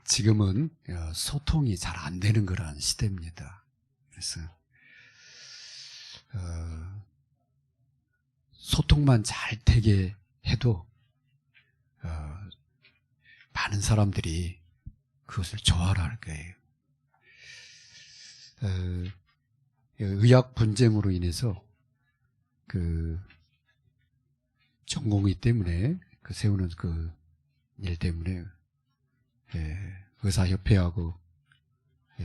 지금은 소통이 잘 안 되는 그런 시대입니다. 그래서 소통만 잘 되게 해도 많은 사람들이 그것을 좋아할 거예요. 의학 분쟁으로 인해서 그 전공의 때문에 세우는 그 일 때문에 의사협회하고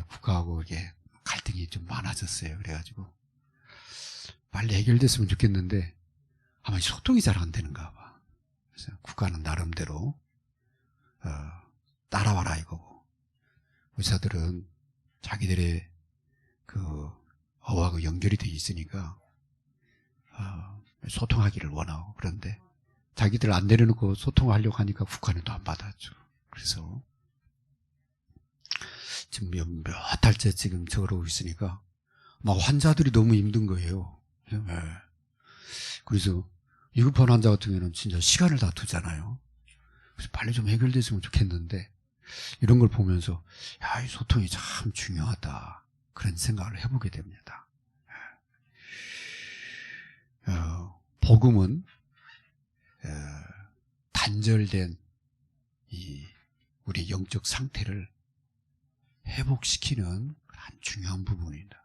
국가하고 이게 갈등이 좀 많아졌어요. 그래가지고 빨리 해결됐으면 좋겠는데 아마 소통이 잘 안 되는가 봐. 그래서 국가는 나름대로 따라와라 이거고, 의사들은 자기들의 그 어하고 연결이 돼 있으니까 소통하기를 원하고, 그런데 자기들 안 내려놓고 소통하려고 하니까 국가는 또 안 받아줘. 그래서 지금 몇 달째 지금 저러고 있으니까 막 환자들이 너무 힘든 거예요. 그래서 위급한 환자 같은 경우는 진짜 시간을 다 두잖아요. 그래서 빨리 좀 해결됐으면 좋겠는데, 이런 걸 보면서 이 소통이 참 중요하다, 그런 생각을 해보게 됩니다. 복음은 단절된 이 우리 영적 상태를 회복시키는 아주 중요한 부분입니다.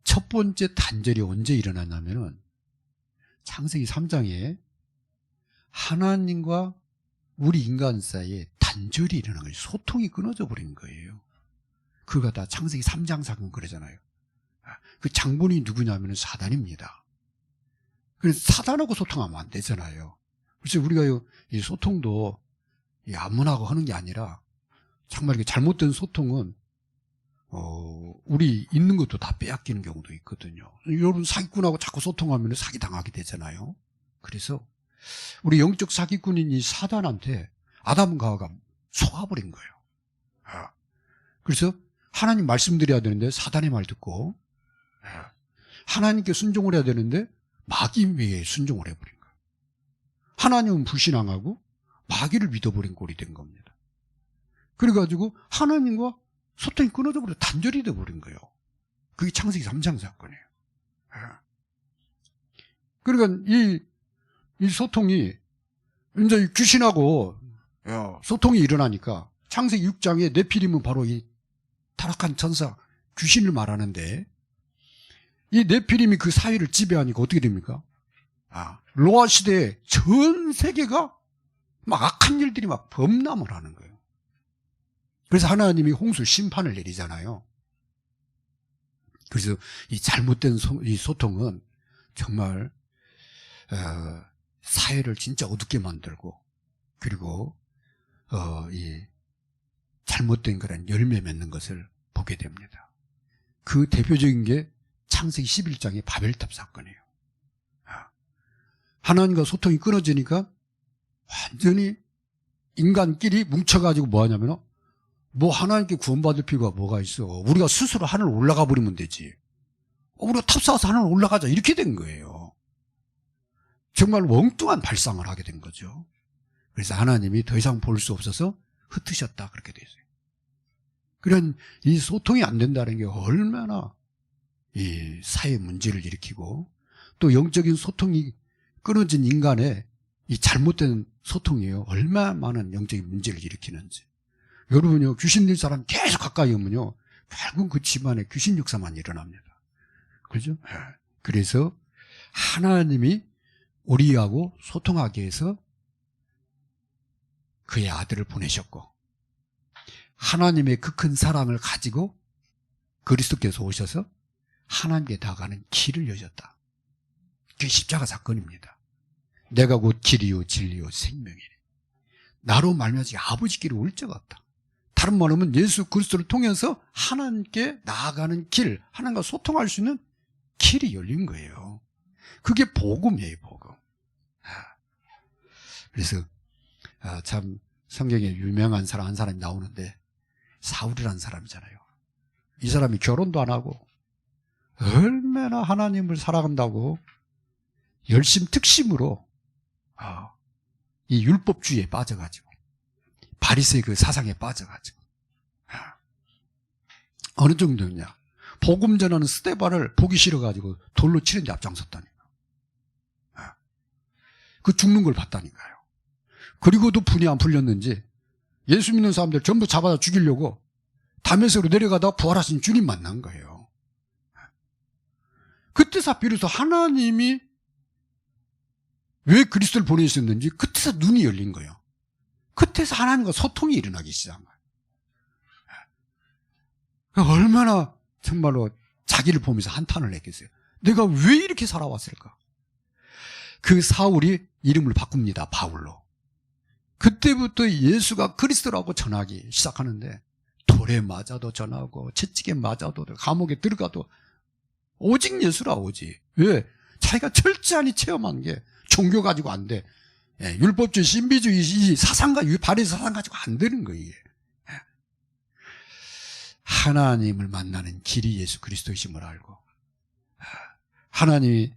첫 번째 단절이 언제 일어나냐면은 창세기 3장에 하나님과 우리 인간 사이에 단절이 일어난 거예요. 소통이 끊어져 버린 거예요. 그가 다 창세기 3장 사건 그러잖아요. 그 장본인이 누구냐면 사단입니다. 그래서 사단하고 소통하면 안 되잖아요. 그래서 우리가 이 소통도 아무나하고 하는 게 아니라, 정말 이게 잘못된 소통은 우리 있는 것도 다 빼앗기는 경우도 있거든요. 여러분 사기꾼하고 자꾸 소통하면 사기당하게 되잖아요. 그래서 우리 영적 사기꾼인 이 사단한테 아담과 하와가 속아버린 거예요. 그래서 하나님 말씀드려야 되는데 사단의 말 듣고, 하나님께 순종을 해야 되는데 마귀에 순종을 해버린 거예요. 하나님은 불신앙하고 마귀를 믿어버린 꼴이 된 겁니다. 그래가지고 하나님과 소통이 끊어져 버려, 단절이 돼버린 거예요. 그게 창세기 3장 사건이에요. 그러니까 이 소통이 이제 귀신하고 소통이 일어나니까 창세기 6장에 네피림은 바로 이 타락한 천사 귀신을 말하는데, 이 네피림이 그 사회를 지배하니까 어떻게 됩니까? 노아 시대에 전 세계가 막 악한 일들이 막 범람을 하는 거예요. 그래서 하나님이 홍수 심판을 내리잖아요. 그래서 이 잘못된 이 소통은 정말 사회를 진짜 어둡게 만들고, 그리고 이 잘못된 그런 열매 맺는 것을 보게 됩니다. 그 대표적인 게 창세기 11장의 바벨탑 사건이에요. 하나님과 소통이 끊어지니까 완전히 인간끼리 뭉쳐가지고 뭐 하냐면, 뭐 하나님께 구원받을 필요가 뭐가 있어, 우리가 스스로 하늘 올라가 버리면 되지, 우리가 탑 쌓아서 하늘 올라가자, 이렇게 된 거예요. 정말 엉뚱한 발상을 하게 된 거죠. 그래서 하나님이 더 이상 볼 수 없어서 흩으셨다, 그렇게 돼 있어요. 그런 이 소통이 안 된다는 게 얼마나 이 사회 문제를 일으키고, 또 영적인 소통이 끊어진 인간의 이 잘못된 소통이에요. 얼마나 많은 영적인 문제를 일으키는지. 여러분요, 귀신 들 사람 계속 가까이 오면요, 결국 그 집안에 귀신 역사만 일어납니다. 그죠? 그래서 하나님이 우리하고 소통하기 위해서 그의 아들을 보내셨고, 하나님의 그 큰 사랑을 가지고 그리스도께서 오셔서 하나님께 다가가는 길을 여셨다. 그게 십자가 사건입니다. 내가 곧 길이요 진리요 생명이니 나로 말미암아 아버지께로 올 자가 없다. 다른 말로 하면 예수 그리스도를 통해서 하나님께 나아가는 길, 하나님과 소통할 수 있는 길이 열린 거예요. 그게 복음이에요, 복음. 그래서 참 성경에 유명한 사람 한 사람이 나오는데, 사울이라는 사람이잖아요. 이 사람이 결혼도 안 하고 얼마나 하나님을 사랑한다고 열심 특심으로 이 율법주의에 빠져가지고 바리새의 그 사상에 빠져가지고 어느 정도냐, 복음 전하는 스데반을 보기 싫어가지고 돌로 치는 데 앞장섰다니까. 그 죽는 걸 봤다니까요. 그리고도 분이 안 풀렸는지 예수 믿는 사람들 전부 잡아다 죽이려고 다메섹으로 내려가다가 부활하신 주님 만난 거예요. 그때서 비로소 하나님이 왜 그리스도를 보내셨는지 그때서 눈이 열린 거예요. 그때서 하나님과 소통이 일어나기 시작한 거예요. 얼마나 정말로 자기를 보면서 한탄을 했겠어요. 내가 왜 이렇게 살아왔을까? 그 사울이 이름을 바꿉니다. 바울로. 그때부터 예수가 그리스도라고 전하기 시작하는데 돌에 맞아도 전하고 채찍에 맞아도 감옥에 들어가도 오직 예수라 오직. 왜? 자기가 철저히 체험한 게 종교 가지고 안 돼. 율법주의, 신비주의, 이 사상과 바리새 사상 가지고 안 되는 거예요. 하나님을 만나는 길이 예수 그리스도이심을 알고 하나님이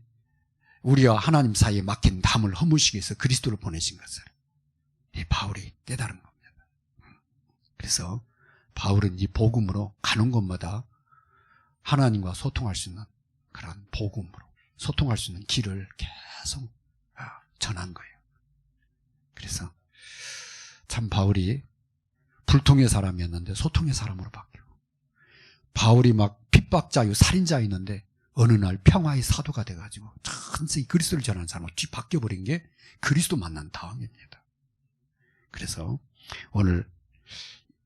우리와 하나님 사이에 막힌 담을 허무시기 위해서 그리스도를 보내신 것을 이 바울이 깨달은 겁니다. 그래서 바울은 이 복음으로 가는 곳마다 하나님과 소통할 수 있는 그런 복음으로 소통할 수 있는 길을 계속 전한 거예요. 그래서 참 바울이 불통의 사람이었는데 소통의 사람으로 바뀌고, 바울이 막 핍박자유 살인자였는데 어느 날 평화의 사도가 돼가지고 천천히 그리스도를 전하는 사람으로 뒤 바뀌어버린 게 그리스도 만난 다음입니다. 그래서 오늘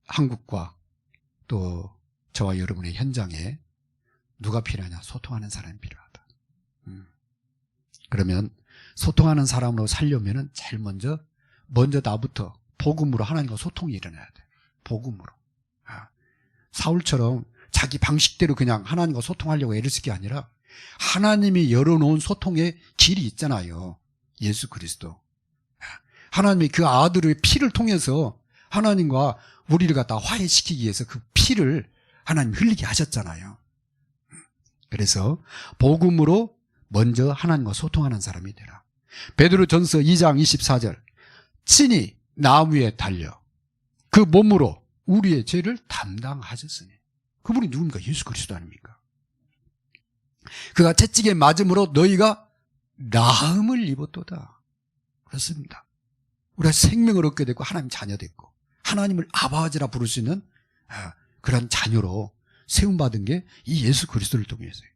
한국과 또 저와 여러분의 현장에 누가 필요하냐? 소통하는 사람이 필요하다. 그러면 소통하는 사람으로 살려면은 제일 먼저 나부터 복음으로 하나님과 소통이 일어나야 돼. 복음으로. 사울처럼 자기 방식대로 그냥 하나님과 소통하려고 애를 쓸 게 아니라 하나님이 열어놓은 소통의 길이 있잖아요. 예수 그리스도. 하나님이 그 아들의 피를 통해서 하나님과 우리를 갖다 화해시키기 위해서 그 피를 하나님 흘리게 하셨잖아요. 그래서 복음으로 먼저 하나님과 소통하는 사람이 되라. 베드로전서 2장 24절 친히 나무에 달려 그 몸으로 우리의 죄를 담당하셨으니. 그분이 누굽니까? 예수 그리스도 아닙니까? 그가 채찍에 맞음으로 너희가 나음을 입었도다. 그렇습니다. 우리가 생명을 얻게 됐고 하나님 자녀 됐고 하나님을 아버지라 부를 수 있는 그런 자녀로 세움받은 게 이 예수 그리스도를 통해서요.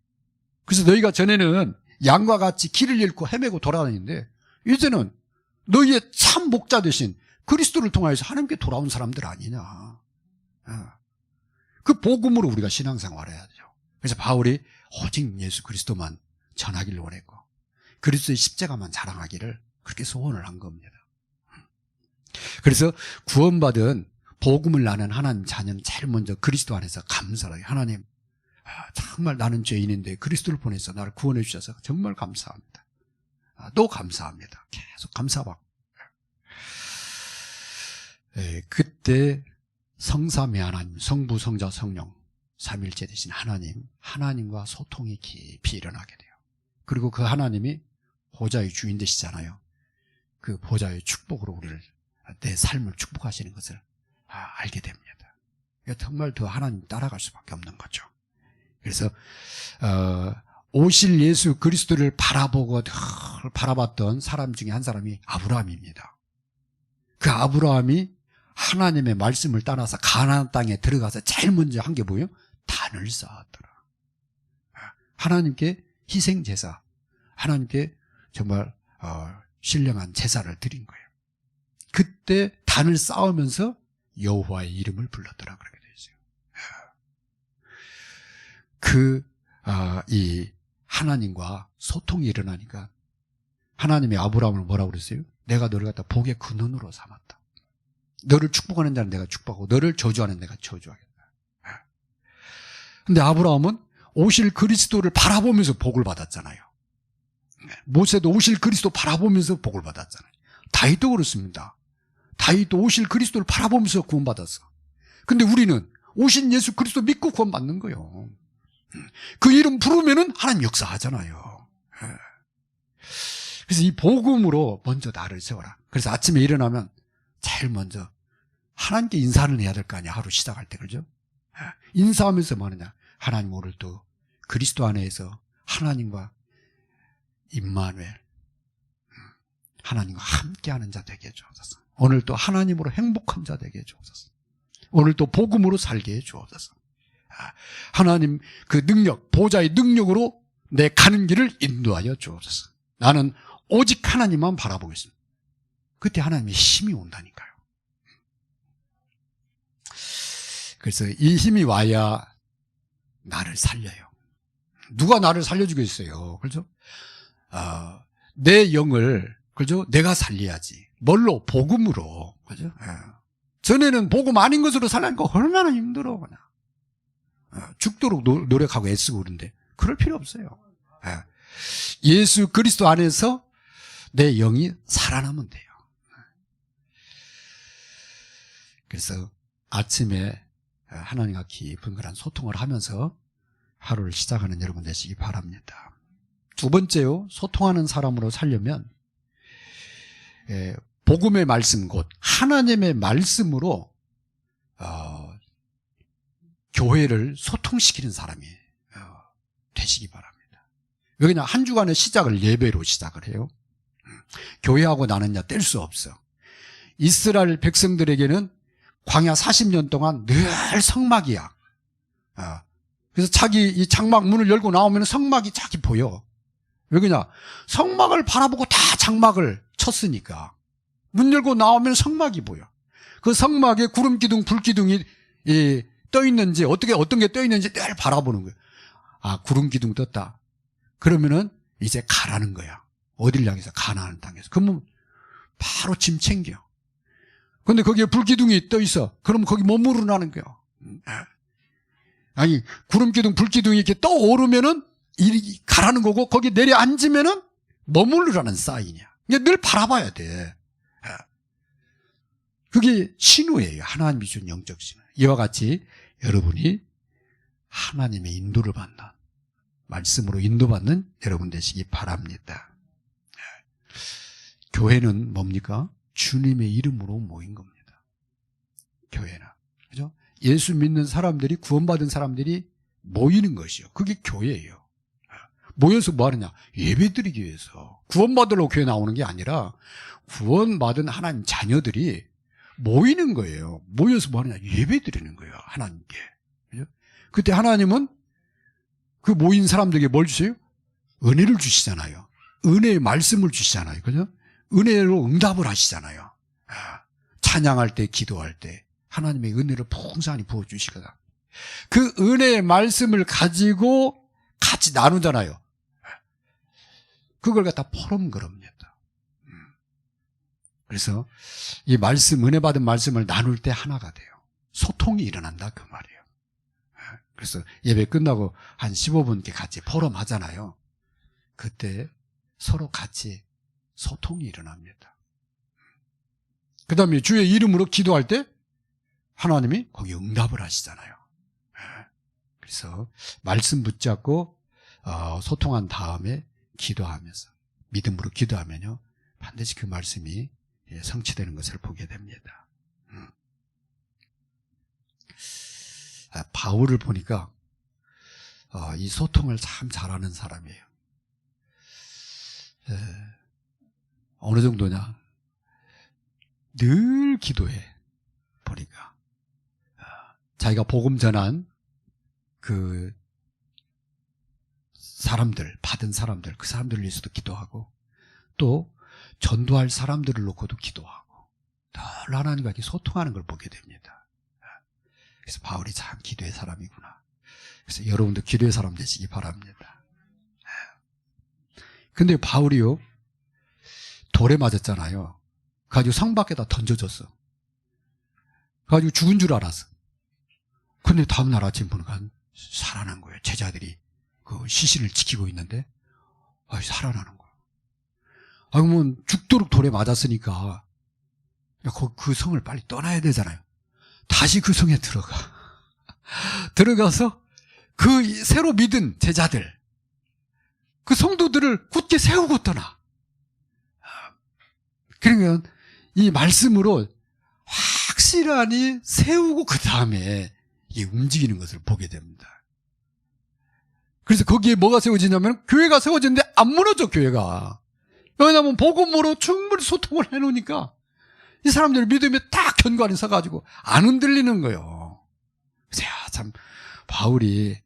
그래서 너희가 전에는 양과 같이 길을 잃고 헤매고 돌아다니는데 이제는 너희의 참 목자 되신 그리스도를 통하여서 하나님께 돌아온 사람들 아니냐. 그 복음으로 우리가 신앙생활을 해야 되죠. 그래서 바울이 오직 예수 그리스도만 전하기를 원했고 그리스도의 십자가만 자랑하기를 그렇게 소원을 한 겁니다. 그래서 구원받은 복음을 나는 하나님 자녀는 제일 먼저 그리스도 안에서 감사하게 하나님 정말 나는 죄인인데 그리스도를 보내서 나를 구원해 주셔서 정말 감사합니다. 또 감사합니다. 계속 감사받고 그때 성삼위 하나님, 성부, 성자, 성령 삼일째 되신 하나님과 소통이 깊이 일어나게 돼요. 그리고 그 하나님이 보좌의 주인 되시잖아요. 그 보좌의 축복으로 우리를 내 삶을 축복하시는 것을 알게 됩니다. 정말 더 하나님 따라갈 수밖에 없는 거죠. 그래서 오실 예수 그리스도를 바라봤던 사람 중에 한 사람이 아브라함입니다. 그 아브라함이 하나님의 말씀을 따라서 가나안 땅에 들어가서 제일 먼저 한 게 뭐예요? 단을 쌓았더라. 하나님께 희생제사, 하나님께 정말 신령한 제사를 드린 거예요. 그때 단을 쌓으면서 여호와의 이름을 불렀더라 그렇게 되어 있어요. 이 하나님과 소통이 일어나니까 하나님이 아브라함을 뭐라고 그랬어요? 내가 너를 갖다 복의 근원으로 삼았다. 너를 축복하는 자는 내가 축복하고 너를 저주하는 내가 저주하겠다. 근데 아브라함은 오실 그리스도를 바라보면서 복을 받았잖아요. 모세도 오실 그리스도 바라보면서 복을 받았잖아요. 다윗도 그렇습니다. 다윗도 오실 그리스도를 바라보면서 구원받았어. 근데 우리는 오신 예수 그리스도 믿고 구원받는 거예요. 그 이름 부르면은 하나님 역사하잖아요. 그래서 이 복음으로 먼저 나를 세워라. 그래서 아침에 일어나면 제일 먼저 하나님께 인사를 해야 될 거 아니야. 하루 시작할 때. 그죠? 인사하면서 뭐 하느냐. 하나님 오늘 또 그리스도 안에서 하나님과 임마누엘, 하나님과 함께하는 자 되게 해주옵소서. 오늘 또 하나님으로 행복한 자 되게 해주옵소서. 오늘 또 복음으로 살게 해주옵소서. 하나님 그 능력, 보좌의 능력으로 내 가는 길을 인도하여 주옵소서. 나는 오직 하나님만 바라보겠습니다. 그때 하나님의 힘이 온다니까요. 그래서 이 힘이 와야 나를 살려요. 누가 나를 살려주겠어요? 그렇죠? 내 영을, 그죠? 내가 살려야지. 뭘로? 복음으로. 그죠? 전에는 복음 아닌 것으로 살라니까 얼마나 힘들어, 그냥. 죽도록 노력하고 애쓰고 그러는데, 그럴 필요 없어요. 예수 그리스도 안에서 내 영이 살아나면 돼요. 그래서 아침에 하나님과 깊은 그런 소통을 하면서 하루를 시작하는 여러분 되시기 바랍니다. 두 번째요, 소통하는 사람으로 살려면 복음의 말씀, 곧 하나님의 말씀으로 교회를 소통시키는 사람이 되시기 바랍니다. 왜 그냥 한 주간의 시작을 예배로 시작을 해요? 교회하고 나는 뗄 수 없어. 이스라엘 백성들에게는 광야 40년 동안 늘 성막이야. 그래서 자기 이 장막 문을 열고 나오면 성막이 자기 보여. 왜 그러냐? 성막을 바라보고 다 장막을 쳤으니까. 문 열고 나오면 성막이 보여. 그 성막에 구름 기둥, 불 기둥이 떠 있는지, 어떤 게 떠 있는지 늘 바라보는 거예요. 구름 기둥 떴다. 그러면은 이제 가라는 거야. 어딜 향해서? 가나안 땅에서. 그러면 바로 짐 챙겨. 근데 거기에 불기둥이 떠 있어. 그러면 거기 머무르라는 거야. 아니, 구름기둥, 불기둥이 이렇게 떠오르면은 가라는 거고, 거기 내려앉으면은 머무르라는 사인이야. 늘 바라봐야 돼. 그게 신호예요. 하나님이 준 영적 신호. 이와 같이 여러분이 하나님의 인도를 받는, 말씀으로 인도받는 여러분 되시기 바랍니다. 교회는 뭡니까? 주님의 이름으로 모인 겁니다. 교회는. 그죠? 예수 믿는 사람들이, 구원받은 사람들이 모이는 것이요. 그게 교회예요. 모여서 뭐 하느냐? 예배 드리기 위해서. 구원받으러 교회 나오는 게 아니라 구원받은 하나님 자녀들이 모이는 거예요. 모여서 뭐 하느냐? 예배 드리는 거예요. 하나님께. 그죠? 그때 하나님은 그 모인 사람들에게 뭘 주세요? 은혜를 주시잖아요. 은혜의 말씀을 주시잖아요. 그죠? 은혜로 응답을 하시잖아요. 찬양할 때, 기도할 때 하나님의 은혜를 풍성히 부어주시거든. 그 은혜의 말씀을 가지고 같이 나누잖아요. 그걸 갖다 포럼거립니다. 그래서 이 말씀, 은혜 받은 말씀을 나눌 때 하나가 돼요. 소통이 일어난다 그 말이에요. 그래서 예배 끝나고 한 15분 이렇게 같이 포럼 하잖아요. 그때 서로 같이 소통이 일어납니다. 그 다음에 주의 이름으로 기도할 때 하나님이 거기 응답을 하시잖아요. 그래서 말씀 붙잡고 소통한 다음에 기도하면서, 믿음으로 기도하면요 반드시 그 말씀이 성취되는 것을 보게 됩니다. 바울을 보니까 이 소통을 참 잘하는 사람이에요. 어느 정도냐? 늘 기도해. 보니까 자기가 복음 전한 그 사람들, 받은 사람들, 그 사람들을 위해서도 기도하고, 또 전도할 사람들을 놓고도 기도하고, 늘 하나님과 이렇게 소통하는 걸 보게 됩니다. 그래서 바울이 참 기도의 사람이구나. 그래서 여러분도 기도의 사람 되시기 바랍니다. 근데 바울이요, 돌에 맞았잖아요. 가지고 성 밖에다 던져졌어. 가지고 죽은 줄 알았어. 근데 다음날 아침 보니까 살아난 거예요. 제자들이 그 시신을 지키고 있는데 살아나는 거예요. 그러면 죽도록 돌에 맞았으니까 그 성을 빨리 떠나야 되잖아요. 다시 그 성에 들어가서 그 새로 믿은 제자들, 그 성도들을 굳게 세우고 떠나. 그러면 이 말씀으로 확 확실하니 세우고 그 다음에 이게 움직이는 것을 보게 됩니다. 그래서 거기에 뭐가 세워지냐면 교회가 세워지는데 안 무너져, 교회가. 왜냐하면 복음으로 충분히 소통을 해놓으니까 이 사람들의 믿음이 딱 견고하게 서가지고 안 흔들리는 거예요. 그래서 참 바울이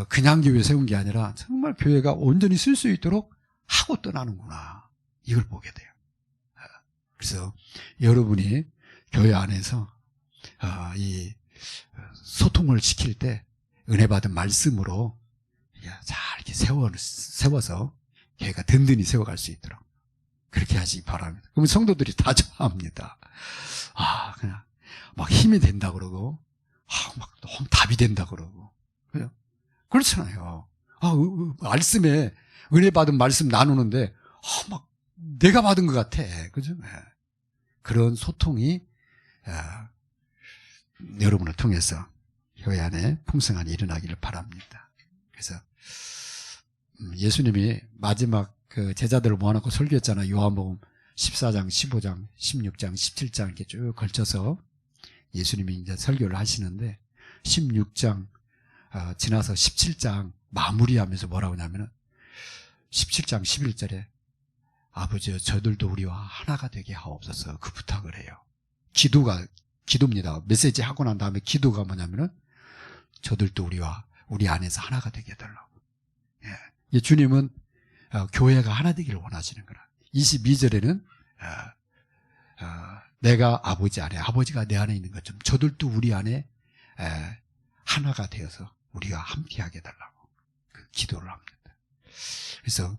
그냥 교회 세운 게 아니라 정말 교회가 온전히 쓸 수 있도록 하고 떠나는구나, 이걸 보게 돼요. 그래서 여러분이 교회 안에서 이 소통을 시킬 때 은혜 받은 말씀으로 잘 이렇게 세워서 교회가 든든히 세워갈 수 있도록 그렇게 하시기 바랍니다. 그러면 성도들이 다 좋아합니다. 그냥 막 힘이 된다 그러고, 막 답이 된다 그러고. 그렇잖아요. 말씀에 은혜 받은 말씀 나누는데, 막 내가 받은 것 같아. 그죠? 그런 소통이, 여러분을 통해서 교회 안에 풍성한 일어나기를 바랍니다. 그래서, 예수님이 마지막 그 제자들을 모아놓고 설교했잖아요. 요한복음 14장, 15장, 16장, 17장 이렇게 쭉 걸쳐서 예수님이 이제 설교를 하시는데 16장 지나서 17장 마무리하면서 뭐라고 하냐면은 17장 11절에 아버지여 저들도 우리와 하나가 되게 하옵소서, 그 부탁을 해요. 기도입니다. 메시지 하고 난 다음에 기도가 뭐냐면은 저들도 우리 안에서 하나가 되게 해달라고. 예. 주님은 교회가 하나 되기를 원하시는 거라. 22절에는 내가 아버지 안에, 아버지가 내 안에 있는 것처럼 저들도 우리 안에 하나가 되어서 우리가 함께하게 해달라고 그 기도를 합니다. 그래서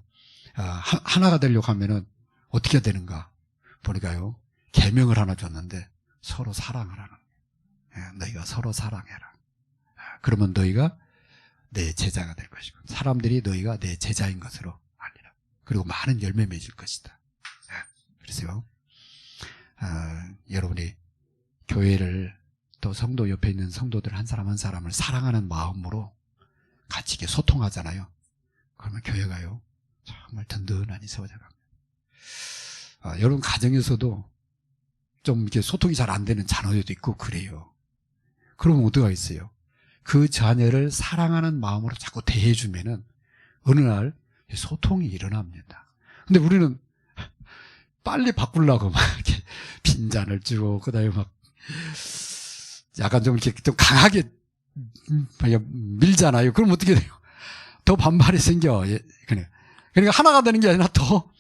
하나가 되려고 하면은 어떻게 되는가 보니까요, 계명을 하나 줬는데 서로 사랑하라는 거예요. 너희가 서로 사랑해라. 그러면 너희가 내 제자가 될 것이고 사람들이 너희가 내 제자인 것으로 알리라. 그리고 많은 열매 맺을 것이다. 그래서요, 여러분이 교회를 또 성도 옆에 있는 성도들 한 사람 한 사람을 사랑하는 마음으로 같이 이렇게 소통하잖아요. 그러면 교회가요 정말 든든하니 세워져 갑니다. 여러분 가정에서도 좀 이렇게 소통이 잘 안 되는 자녀도 있고 그래요. 그러면 어떡하 있어요? 그 자녀를 사랑하는 마음으로 자꾸 대해주면은 어느 날 소통이 일어납니다. 근데 우리는 빨리 바꾸려고 막 이렇게 빈잔을 주고 그다음에 막 약간 좀 이렇게 좀 강하게 밀잖아요. 그럼 어떻게 돼요? 더 반발이 생겨. 그러니까 하나가 되는 게 아니라 더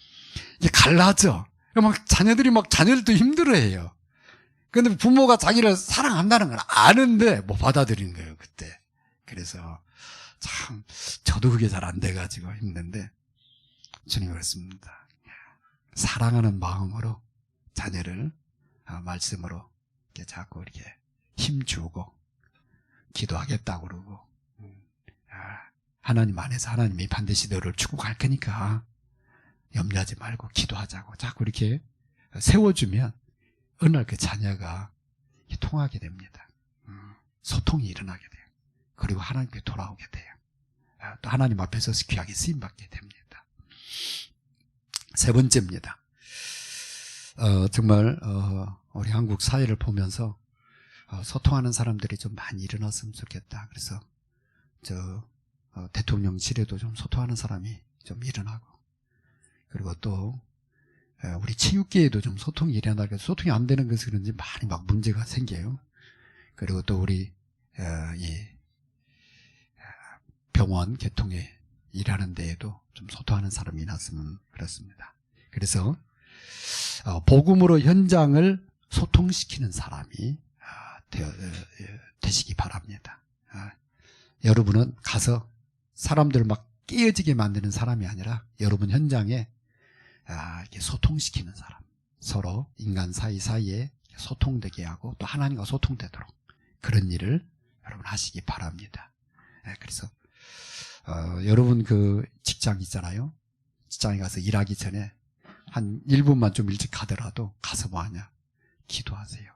이게 갈라져. 막 자녀들도 힘들어해요. 근데 부모가 자기를 사랑한다는 걸 아는데 못 받아들이는 거예요, 그때. 그래서 참 저도 그게 잘 안 돼가지고 힘든데 주님이 그렇습니다. 사랑하는 마음으로 자녀를 말씀으로 이렇게 자꾸 이렇게 힘주고 기도하겠다고 그러고, 하나님 안에서 하나님이 반드시 너를 축복할 거니까 염려하지 말고 기도하자고 자꾸 이렇게 세워주면 어느 날 그 자녀가 통하게 됩니다. 소통이 일어나게 돼요. 그리고 하나님께 돌아오게 돼요. 또 하나님 앞에서 귀하게 쓰임받게 됩니다. 세 번째입니다. 정말 우리 한국 사회를 보면서 소통하는 사람들이 좀 많이 일어났으면 좋겠다. 그래서 대통령실에도 좀 소통하는 사람이 좀 일어나고, 그리고 또 우리 체육계에도 좀 소통이 일어나고, 소통이 안 되는 것은 그런지 많이 막 문제가 생겨요. 그리고 또 우리 이 병원 개통에 일하는 데에도 좀 소통하는 사람이 났으면 그렇습니다. 그래서 복음으로 현장을 소통시키는 사람이 되시기 바랍니다. 여러분은 가서 사람들을 막 깨어지게 만드는 사람이 아니라 여러분 현장에 이렇게 소통시키는 사람, 서로 인간 사이사이에 소통되게 하고 또 하나님과 소통되도록 그런 일을 여러분 하시기 바랍니다. 그래서 여러분 그 직장 있잖아요. 직장에 가서 일하기 전에 한 1분만 좀 일찍 가더라도 가서 뭐하냐, 기도하세요.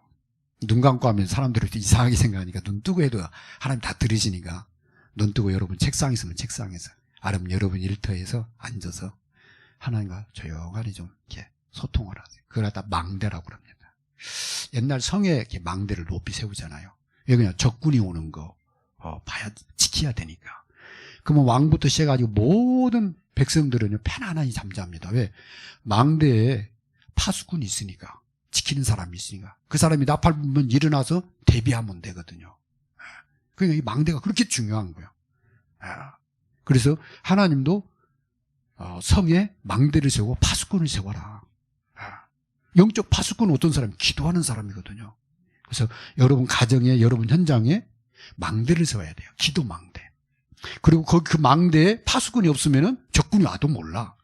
눈 감고 하면 사람들이 이상하게 생각하니까 눈 뜨고 해도 하나님 다 들으시니까 눈 뜨고 여러분 책상에 있으면 책상에서, 아니면 여러분 일터에서 앉아서 하나님과 조용하게 좀 이렇게 소통을 하세요. 그걸 갖다 망대라고 그럽니다. 옛날 성에 이렇게 망대를 높이 세우잖아요. 왜 그냥 적군이 오는 거 봐야 지켜야 되니까. 그러면 왕부터 시작해가지고 모든 백성들은 편안하게 잠자합니다. 왜? 망대에 파수꾼이 있으니까, 지키는 사람이 있으니까. 그 사람이 나팔 불면 일어나서 대비하면 되거든요. 그러니까 이 망대가 그렇게 중요한 거예요. 그래서 하나님도 성에 망대를 세우고 파수꾼을 세워라. 영적 파수꾼은 어떤 사람이? 기도하는 사람이거든요. 그래서 여러분 가정에, 여러분 현장에 망대를 세워야 돼요. 기도 망대. 그리고 거기 그 망대에 파수꾼이 없으면은 적군이 와도 몰라.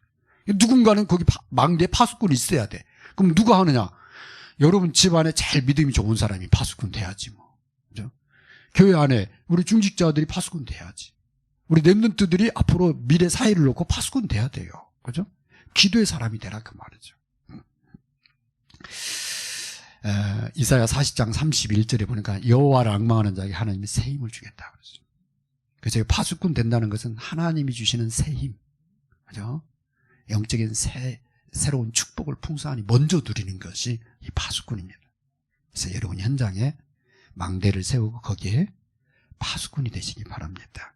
누군가는 거기 망대에 파수꾼이 있어야 돼. 그럼 누가 하느냐? 여러분 집안에 제일 믿음이 좋은 사람이 파수꾼 돼야지 뭐. 그죠? 교회 안에 우리 중직자들이 파수꾼 돼야지. 우리 렘넌트들이 앞으로 미래 사회를 놓고 파수꾼 돼야 돼요. 그죠? 기도의 사람이 되라 그 말이죠. 이사야 40장 31절에 보니까 여호와를 앙망하는 자에게 하나님이 새 힘을 주겠다 그랬어요. 그래서 파수꾼 된다는 것은 하나님이 주시는 새 힘, 그죠? 영적인 새로운 축복을 풍성하니 먼저 누리는 것이 이 파수꾼입니다. 그래서 여러분 현장에 망대를 세우고 거기에 파수꾼이 되시기 바랍니다.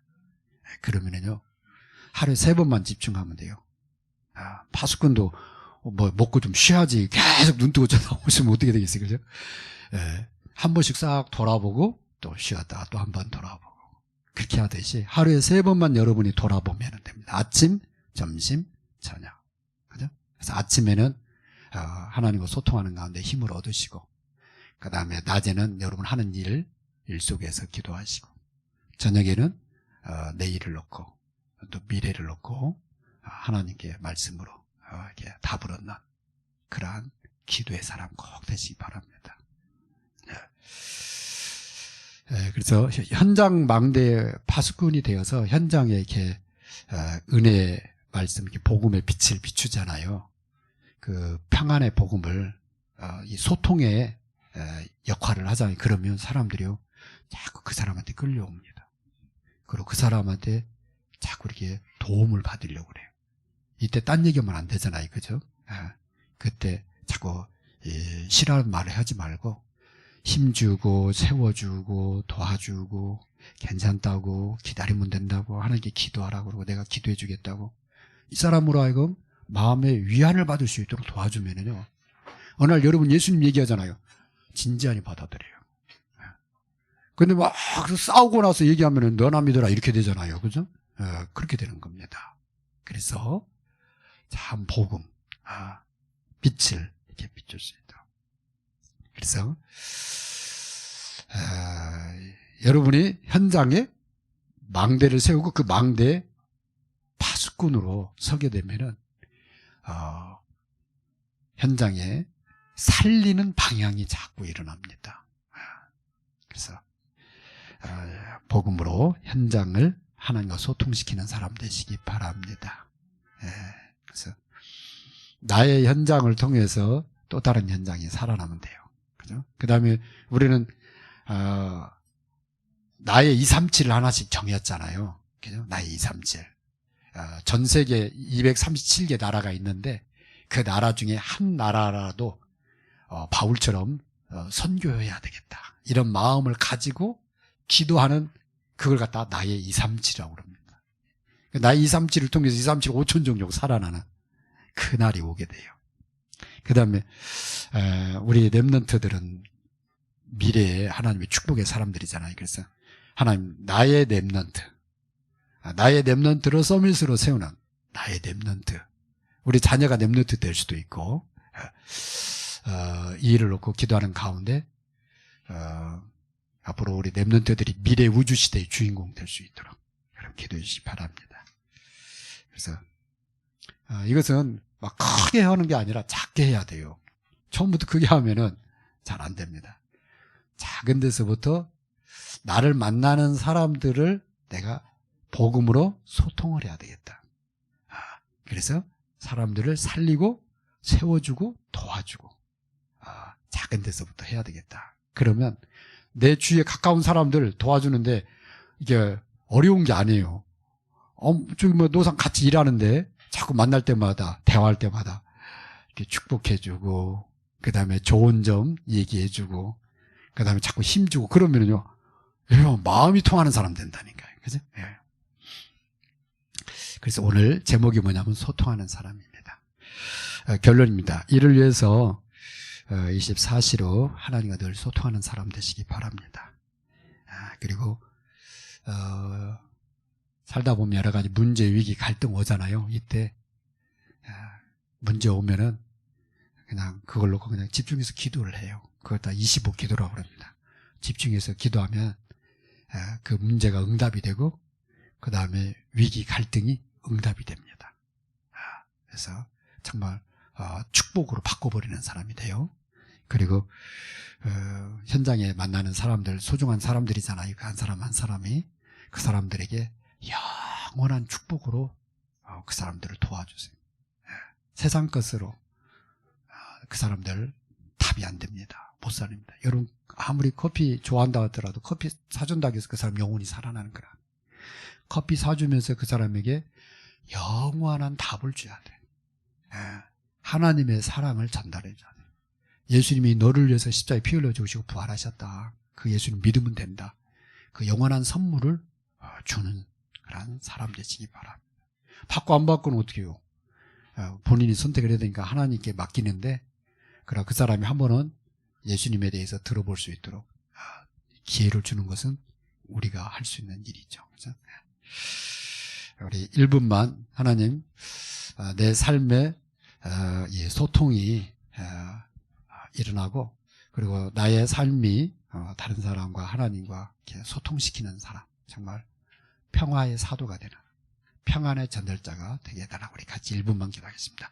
그러면은요 하루에 3번만 집중하면 돼요. 파수꾼도 뭐 먹고 좀 쉬어야지 계속 눈 뜨고 쳐다보시면 어떻게 되겠어요, 그죠? 한 번씩 싹 돌아보고 또 쉬었다가 또 한 번 돌아보고 그렇게 하듯이 하루에 3번만 여러분이 돌아보면 됩니다. 아침, 점심, 저녁, 그죠? 그래서 아침에는 하나님과 소통하는 가운데 힘을 얻으시고, 그 다음에 낮에는 여러분 하는 일 속에서 기도하시고, 저녁에는 내일을 놓고 또 미래를 놓고 하나님께 말씀으로 이렇게 답을 얻는 그러한 기도의 사람 꼭 되시기 바랍니다. 그래서 현장 망대의 파수꾼이 되어서 현장에 이렇게 은혜의 말씀, 이렇게 복음의 빛을 비추잖아요. 그 평안의 복음을 이 소통의 역할을 하잖아요. 그러면 사람들이요 자꾸 그 사람한테 끌려옵니다. 그리고 그 사람한테 자꾸 이렇게 도움을 받으려고 그래요. 이때 딴 얘기하면 안 되잖아요. 그죠? 그때 자꾸 싫어하는 말을 하지 말고 힘주고 세워주고 도와주고 괜찮다고 기다리면 된다고 하나님께 기도하라고 그러고 내가 기도해 주겠다고 이 사람으로 하여금 마음의 위안을 받을 수 있도록 도와주면은요 어느 날 여러분 예수님 얘기하잖아요. 진지하게 받아들여요. 근데 막 싸우고 나서 얘기하면은 너나 믿어라 이렇게 되잖아요. 그죠? 그렇게 되는 겁니다. 그래서 참 복음, 빛을 이렇게 비출 수 있다. 그래서 여러분이 현장에 망대를 세우고 그 망대에 파수꾼으로 서게 되면은 현장에 살리는 방향이 자꾸 일어납니다. 그래서 복음으로 현장을 하나님과 소통시키는 사람 되시기 바랍니다. 그래서 나의 현장을 통해서 또 다른 현장이 살아나면 돼요. 그죠? 그 다음에 우리는 나의 237을 하나씩 정했잖아요. 그죠? 나의 237. 전 세계 237개 나라가 있는데 그 나라 중에 한 나라라도 바울처럼 선교해야 되겠다. 이런 마음을 가지고 기도하는 그걸 갖다 나의 237이라고 그럽니다. 나의 237을 통해서 237 5천 종족 살아나는 그 날이 오게 돼요. 그 다음에 우리 렘넌트들은 미래에 하나님의 축복의 사람들이잖아요. 그래서 하나님 나의 렘넌트, 나의 렘넌트로 서밋으로 세우는 나의 렘넌트, 우리 자녀가 렘넌트 될 수도 있고 이 일을 놓고 기도하는 가운데 앞으로 우리 렘넌트들이 미래 우주시대의 주인공 될 수 있도록 여러분 기도해 주시기 바랍니다. 그래서 이것은 막 크게 하는 게 아니라 작게 해야 돼요. 처음부터 크게 하면은 잘 안 됩니다. 작은 데서부터 나를 만나는 사람들을 내가 복음으로 소통을 해야 되겠다. 그래서 사람들을 살리고 세워주고 도와주고 작은 데서부터 해야 되겠다. 그러면 내 주위에 가까운 사람들 도와주는데 이게 어려운 게 아니에요. 저기 뭐 노상 같이 일하는데 자꾸 만날 때마다 대화할 때마다 이렇게 축복해주고 그 다음에 좋은 점 얘기해주고, 그 다음에 자꾸 힘주고, 그러면은요, 여러분, 마음이 통하는 사람 된다니까요. 그죠? 예. 그래서 오늘 제목이 뭐냐면 소통하는 사람입니다. 결론입니다. 이를 위해서 24시로 하나님과 늘 소통하는 사람 되시기 바랍니다. 그리고 살다 보면 여러 가지 문제, 위기, 갈등 오잖아요. 이때 문제 오면은 그냥 그걸 놓고 그냥 집중해서 기도를 해요. 그걸 다 25 기도라고 합니다. 집중해서 기도하면 그 문제가 응답이 되고, 그 다음에 위기, 갈등이 응답이 됩니다. 그래서 정말 축복으로 바꿔버리는 사람이 돼요. 그리고 현장에 만나는 사람들, 소중한 사람들이잖아요. 그 한 사람 한 사람이 그 사람들에게 영원한 축복으로 그 사람들을 도와주세요. 세상 것으로 그 사람들 답이 안 됩니다. 못 살립니다. 여러분, 아무리 커피 좋아한다 하더라도 커피 사준다고 해서 그 사람 영혼이 살아나는 거라. 커피 사주면서 그 사람에게 영원한 답을 줘야 돼. 하나님의 사랑을 전달해 줘야 돼. 예수님이 너를 위해서 십자가에 피 흘려 주시고 부활하셨다. 그 예수님 믿으면 된다. 그 영원한 선물을 주는 그런 사람 되시기 바랍니다. 받고 안 받고는 어떻게 해요? 본인이 선택을 해야 되니까 하나님께 맡기는데, 그러나 그 사람이 한 번은 예수님에 대해서 들어볼 수 있도록 기회를 주는 것은 우리가 할 수 있는 일이죠. 그렇죠? 우리 1분만 하나님, 내 삶에 소통이 일어나고, 그리고 나의 삶이 다른 사람과 하나님과 이렇게 소통시키는 사람, 정말 평화의 사도가 되는 평안의 전달자가 되게 해달라고 우리 같이 1분만 기도하겠습니다.